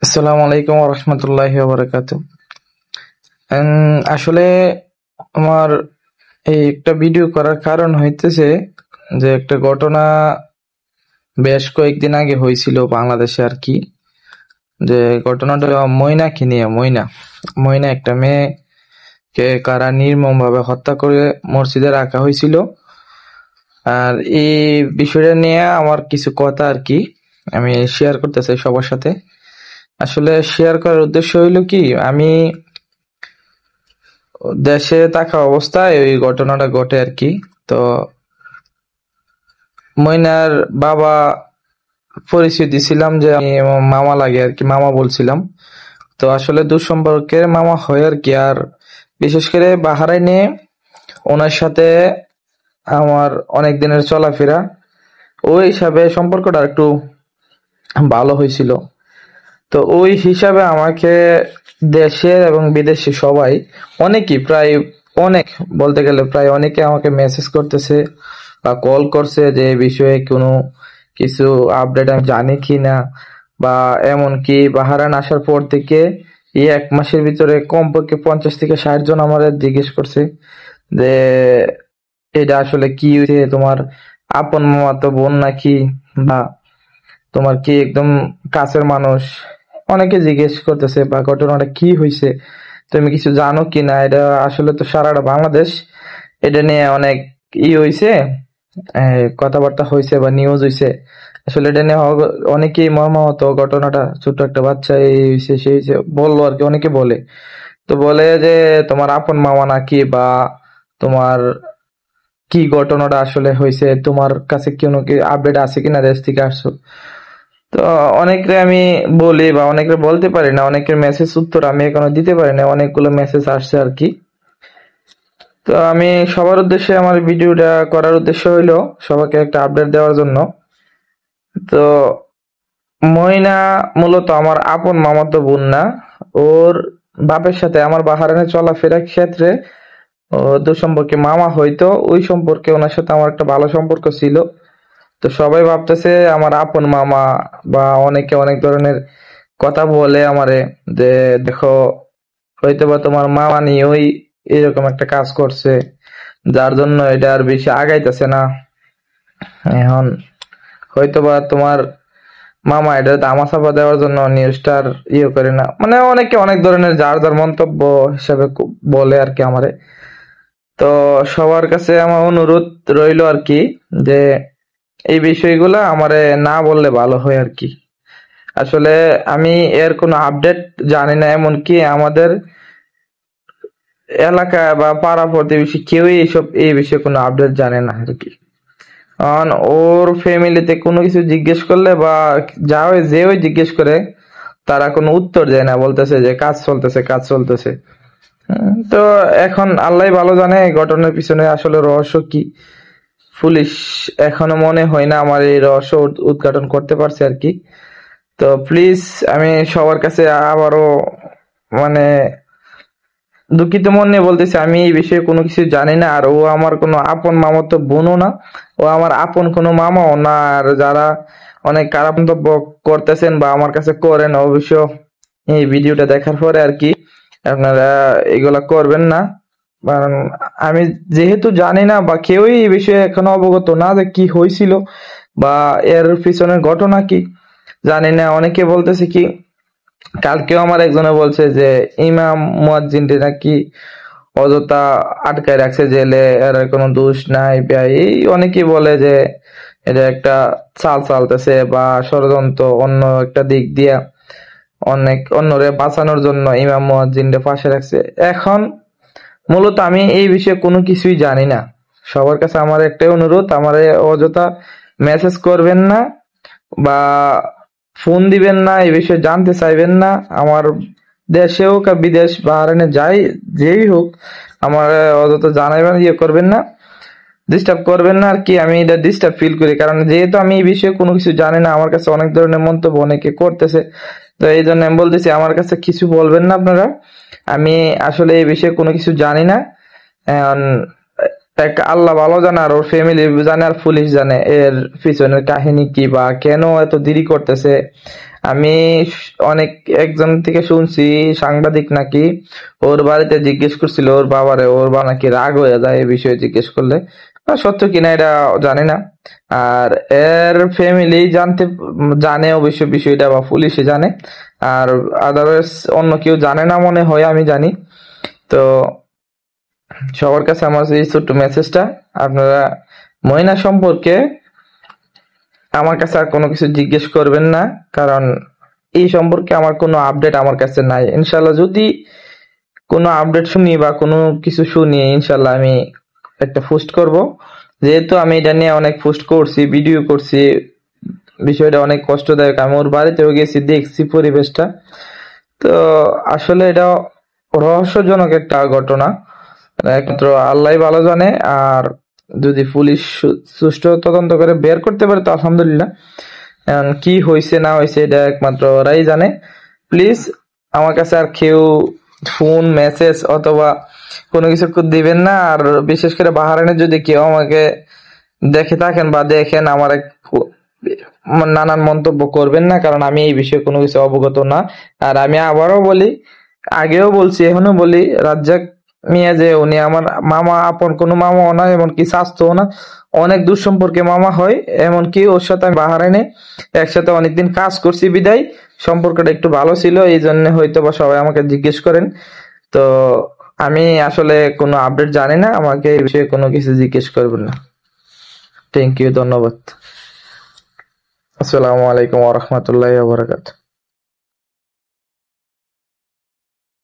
আসসালামু আলাইকুম ওয়া রাহমাতুল্লাহি ওয়া বারাকাতুহু। আসলে আমার এই একটা ভিডিও করার কারণ হইতেছে যে একটা ঘটনা বেশ কয়েকদিন আগে হয়েছিল বাংলাদেশে আর কি। যে ঘটনাটা ময়নাকে নিয়ে। ময়না একটা মেয়েকে কারা নির্মমভাবে হত্যা করে মসজিদে রাখা হয়েছিল। আর এই বিষয়টা নিয়ে আমার কিছু কথা আর কি আমি শেয়ার করতে চাই সবার সাথে। আসলে শেয়ার করার উদ্দেশ্য হইলো কি, আমি দেশে থাকা অবস্থায় ওই ঘটনাটা ঘটে আর কি। তো ময়নার বাবা পরিচয় দিছিলাম যে আমি আমার মামা লাগে আর কি, মামা বলছিলাম। তো আসলে দুঃসম্পর্কের মামা হয় আর কি। আর বিশেষ করে বাহারায় নিয়ে ওনার সাথে আমার অনেক দিনের চলাফেরা, ওই হিসাবে সম্পর্কটা একটু ভালো হয়েছিল। তো ওই হিসাবে আমাকে দেশের এবং বিদেশি সবাই, অনেকেই প্রায় অনেক বলতে গেলে প্রায় অনেকে আমাকে মেসেজ করতেছে বা কল করছে যে এই বিষয়ে কোনো কিছু আপডেট আমি জানি কি না। বা এমনকি বাহারান আসার পর থেকে এই 1 মাসের ভিতরে কমপক্ষে 50 থেকে 60 জন আমার জিজ্ঞেস করছে যে এটা আসলে কি হয়েছে, তোমার আপন মামাতো বোন নাকি, বা তোমার কি একদম কাছের মানুষ। অনেকে জিজ্ঞেস করতেছে বা ঘটনাটা কি হয়েছে, তুমি কিছু জানো কি না। এটা আসলে তো সারাটা বাংলাদেশ এটা নিয়ে অনেক হয়েছে, কথাবার্তা হয়েছে বা নিউজ হয়েছে। আসলে এটা নিয়ে অনেকেই মর্মাহত। ঘটনাটা ছোট্ট একটা বাচ্চা এই হয়েছে সেই হয়েছে বললো আর কি, অনেকে বলে। তো বলে যে তোমার আপন মামা নাকি, বা তোমার কি ঘটনাটা আসলে হয়েছে, তোমার কাছে কোনো কি আপডেট আছে কিনা দেশ থেকে আসছো। তো অনেকরে আমি বলি বা অনেকরে বলতে পারি না, অনেকের মেসেজ উত্তর আমি এখনো দিতে পারি না, অনেকগুলো মেসেজ আসছে আর কি। তো আমি সবার উদ্দেশ্যে আমার ভিডিওটা করার উদ্দেশ্য হইলো সবাইকে একটা আপডেট দেওয়ার জন্য। তো ময়না মূলত আমার আপন মামাতো বোন না। ওর বাপের সাথে আমার বাহারানে চলাফেরার ক্ষেত্রে ও দুঃসম্পর্কে মামা হইতো, ওই সম্পর্কে ওনার সাথে আমার একটা ভালো সম্পর্ক ছিল। তো সবাই ভাবতেছে আমার আপন মামা, বা অনেকে অনেক ধরনের কথা বলে আমারে যে দেখো হয়তোবা তোমার মামা নিয়ে ওই এরকম একটা কাজ করছে, যার জন্য এটা আর বেশি আগাইতেছে না। এখন হয়তোবা তোমার মামা এটা ধামাচাপা দেওয়ার জন্য নিউজটার করে না, মানে অনেকে অনেক ধরনের যার যার মন্তব্য হিসাবে বলে আর কি আমারে। তো সবার কাছে আমার অনুরোধ রইলো আর কি যে এই বিষয়গুলা আমারে না বললে ভালো হয় আর কি। আসলে আমি এর কোনো আপডেট জানি না, এমনকি আমাদের এলাকা বা পাড়া প্রতিবেশী কেউই এই বিষয়ে কোনো আপডেট জানে না আর কি। কারণ ওর ফ্যামিলিতে কোনো কিছু জিজ্ঞেস করলে বা যে ওই জিজ্ঞেস করে, তারা কোনো উত্তর দেয় না, বলতেছে যে কাজ চলতেছে কাজ চলতেছে। তো এখন আল্লাহ ভালো জানে এই ঘটনার পিছনে আসলে রহস্য কি। পুলিশ এখনো মনে হয় না আমার এই রহস্য উদ্ঘাটন করতে পারছে আর কি। তো প্লিজ আমি সবার কাছে আবারও মানে দুঃখিত মন নিয়ে বলতেছি, আমি এই বিষয়ে কোনো কিছু জানি না। আর ও আমার কোনো আপন মামাতো বোনও না, ও আমার আপন কোনো মামাও না। আর যারা অনেক খারাপ মন্তব্য করতেছেন বা আমার কাছে করেন, অবশ্য এই ভিডিওটা দেখার পরে আর কি আপনারা এগুলা করবেন না। কারণ আমি যেহেতু জানি না বা কেউই এই বিষয়ে এখনো অবগত না যে কি হয়েছিল বা এর পিছনের ঘটনা কি জানি না। অনেকে বলতেছে কি, কালকেও আমার একজনে বলছে যে ইমাম মুয়াজ্জিনটি নাকি অযথা আটকায় রাখছে জেলে, এর কোনো দোষ নাই। বা এই অনেকেই বলে যে এটা একটা চাল চালতেছে বা ষড়যন্ত্র, অন্য একটা দিক দিয়া অনেক অন্যরে বাঁচানোর জন্য ইমাম মুয়াজ্জিনকে পাশে রাখছে। এখন মূলত আমি এই বিষয়ে কোনো কিছুই জানি না। সবার কাছে আমার একটাই অনুরোধ, আমারে অযথা মেসেজ করবেন না বা ফোন দিবেন না, এই বিষয়ে জানতে চাইবেন না। আমার দেশে হোক আর বিদেশ বাহারানে যাই যেই হোক, আমার অযথা জানাইবেন, করবেন না, ডিস্টার্ব করবেন না আর কি। আমি এটা ডিস্টার্ব ফিল করি, কারণ যেহেতু আমি এই বিষয়ে কোনো কিছু জানি না, আমার কাছে অনেক ধরনের মন্তব্য অনেকে করতেছে। তো এই জন্য আমি বলতেছি আমার কাছে কিছু বলবেন না আপনারা। আমি আসলে এই বিষয়ে কোনো কিছু জানি না। এখন এক আল্লাহ ভালো জানে, আর ওর ফ্যামিলি জানে, আর পুলিশ জানে এর পিছনের কাহিনী কি বা কেন এত দেরি করতেছে। আমি অনেক একজন থেকে শুনছি, সাংবাদিক নাকি ওর বাড়িতে জিজ্ঞেস করছিল ওর বাবারে, ওর বাবা নাকি রাগ হয়ে যায় এই বিষয়ে জিজ্ঞেস করলে। সত্য কিনা এটা জানি না। আর এর ফ্যামিলি জানে অবশ্য বিষয়টা, বা পুলিশে জানে। আর আদারওয়াইজ অন্য কেউ জানে না মনে হয়, আমি জানি। তো সবার কাছে আমার এই ছোট্ট মেসেজটা, আপনারা ময়না সম্পর্কে আমার কাছে আর কোনো কিছু জিজ্ঞেস করবেন না, কারণ এই সম্পর্কে আমার কোনো আপডেট আমার কাছে নাই। ইনশাল্লাহ যদি কোনো আপডেট শুনি বা কোনো কিছু শুনি, ইনশাল্লাহ আমি একটা পোস্ট করব। যেহেতু আমি এটা নিয়ে অনেক পোস্ট করছি, ভিডিও করছি, বিষয়টা অনেক কষ্টদায়ক। আমি ওর বাড়িতেও গেছি, দেখছি পরিবেশটা। তো আসলে এটা রহস্যজনক একটা ঘটনা, একমাত্র আল্লাহ ভালো জানে। আর যদি পুলিশ সুষ্ঠু তদন্ত করে বের করতে পারে তো আলহামদুলিল্লাহ। এখন কি হয়েছে না হয়েছে এটা একমাত্র ওরাই জানে। প্লিজ আমার কাছে আর কেউ ফোন মেসেজ অথবা কোনো কিছু দিবেন না। আর বিশেষ করে বাহারাইনে যদি কেউ আমাকে দেখে থাকেন বা দেখেন, আমার নানান মন্তব্য করবেন না, কারণ আমি এই বিষয়ে কোনো কিছু অবগত না। আর আমি আবারও বলি, আগেও বলছি, এখনো বলি, রাজ্জাক মিয়া যে উনি আমার মামা, আপন কোনো মামাও না, এমনকি স্বাস্থ্যও না, অনেক দূর সম্পর্কে মামা হয়। এমনকি ওর সাথে আমি বাহারাইনে একসাথে অনেকদিন কাজ করছি বিদায় সম্পর্কটা একটু ভালো ছিল, এই জন্য হয়তো বা সবাই আমাকে জিজ্ঞেস করেন। তো আমি আসলে কোনো আপডেট জানি না, আমাকে এই বিষয়ে কোনো কিছু জিজ্ঞেস করবেন না। থ্যাংক ইউ, ধন্যবাদ। আসসালামু আলাইকুম ওয়া রাহমাতুল্লাহি ওয়া বারাকাতুহু।